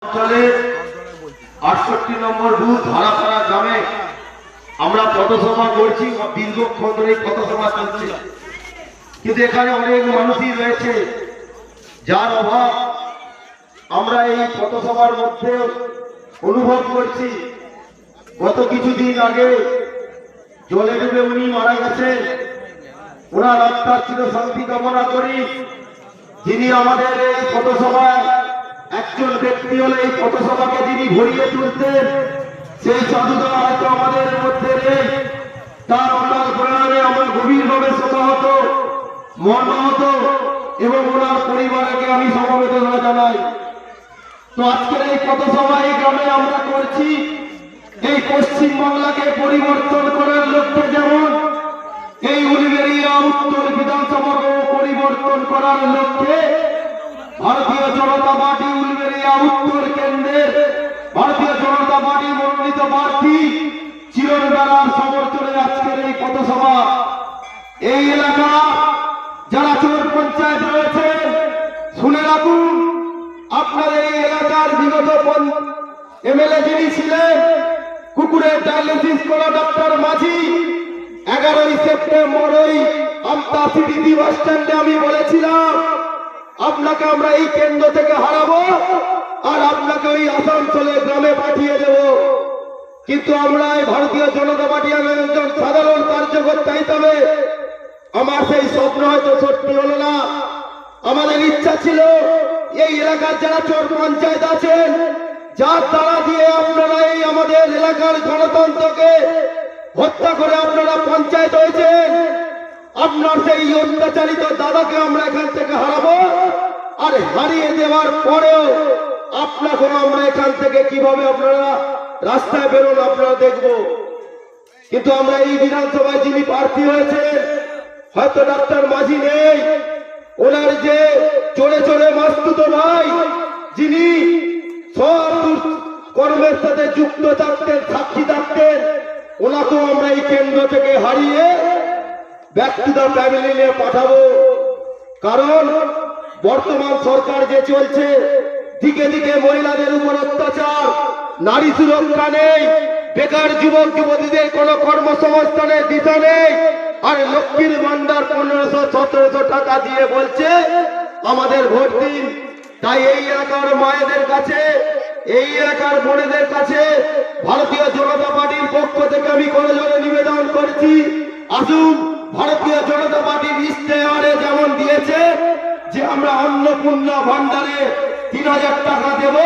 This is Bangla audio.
অঞ্চলের 68 নম্বর বুথ ধারাপাড়া গ্রামে আমরা পথসভা করছি। দীর্ঘক্ষণ ধরে পথসভা চলছে, কিন্তু এখানে অনেক মানুষই রয়েছে যার অভাব আমরা এই পথসভার মধ্যে অনুভব করছি। গত কিছুদিন আগে জলে ডুবে উনি মারা গেছেন। ওনার আত্মার চির শান্তি কামনা করি। যিনি আমাদের এই পথসভায় একজন ব্যক্তি হলে এই পথসভাকে যিনি ভরিয়ে তুলতেন, সেই সাধুদা হয়তো আমাদের মধ্যে নেই। তার অনার প্রয়াণে আমার গভীরভাবে শোকাহত, মর্মাহত এবং ওনার পরিবারকে আমি সমবেদনা জানাই। তো আজকের এই পথসভা এই গ্রামে আমরা করছি এই পশ্চিমবাংলাকে পরিবর্তন করার লক্ষ্যে, যেমন এই উলবেড়িয়া উত্তর বিধানসভাকে পরিবর্তন করার লক্ষ্যে ভারতীয় জনতা পার্টি উলবেড়িয়া উত্তর কেন্দ্রের ভারতীয় জনতা পার্টি মনোনীত প্রার্থী চিরণ বেলার সমর্থনে আজকের এই পথসভা। এই এলাকা যারা চোর পঞ্চায়েত রয়েছে শুনে রাখুন, আপনার এই এলাকার বিগত এমএলএ যিনি ছিলেন কুকুরের ডায়ালিসিস করা ডক্টর মাঝি, 11ই সেপ্টেম্বর ওই আমতা সিটি বাস স্ট্যান্ডে আমি বলেছিলাম আপনাকে আমরা এই কেন্দ্র থেকে হারাবো আর আপনাকে ওই আসানসোলে গ্রামে পাঠিয়ে দেব। কিন্তু আমরা এই ভারতীয় জনতা পার্টি একজন সাধারণ কার্যকর্তা হিসাবে আমার সেই স্বপ্ন হয়তো সত্যি হলো না। আমাদের ইচ্ছা ছিল এই এলাকার যারা চোর পঞ্চায়েত আছেন, যার দ্বারা দিয়ে আপনারা এই আমাদের এলাকার গণতন্ত্রকে হত্যা করে আপনারা পঞ্চায়েত হয়েছেন, আপনার সেই অত্যাচারিত দাদাকে আমরা এখান থেকে হারাবো। আর হারিয়ে দেওয়ার পরেও আপনাকে আমরা এখান থেকে কিভাবে আপনারা রাস্তায় বেরোন আপনারা দেখব। কিন্তু আমরা এই বিধানসভায় যিনি প্রার্থী হয়েছেন, হয়তো ডাক্তার মাঝি নেই, ওনার যে চোরে চোরে মাস্তুতো ভাই যিনি সব কর্মের সাথে যুক্ত থাকতেন, সাক্ষী থাকতেন, ওনাকেও আমরা এই কেন্দ্র থেকে হারিয়ে ব্যক্তিগত ফ্যামিলি নিয়ে পাঠাবো। কারণ বর্তমান সরকার যে চলছে, দিকে দিকে মহিলাদের উপর অত্যাচার, নারী সুরক্ষা নেই, বেকার যুবক যুবতীদের কোনো কর্মসংস্থানের দিশা নেই, আর লক্ষ্মীর ভান্ডার 1500-1700 টাকা দিয়ে বলছে আমাদের ভোট দিন। তাই এই এলাকার মায়েদের কাছে, এই এলাকার বোনেদের কাছে ভারতীয় জনতা পার্টির পক্ষ থেকে আমি করজোড়ে নিবেদন করছি, আসুন ভারতীয় জনতা পার্টির ইশতেহারে যেমন দিয়েছে যে আমরা অন্নপূর্ণা ভান্ডারে 3000 টাকা দেব,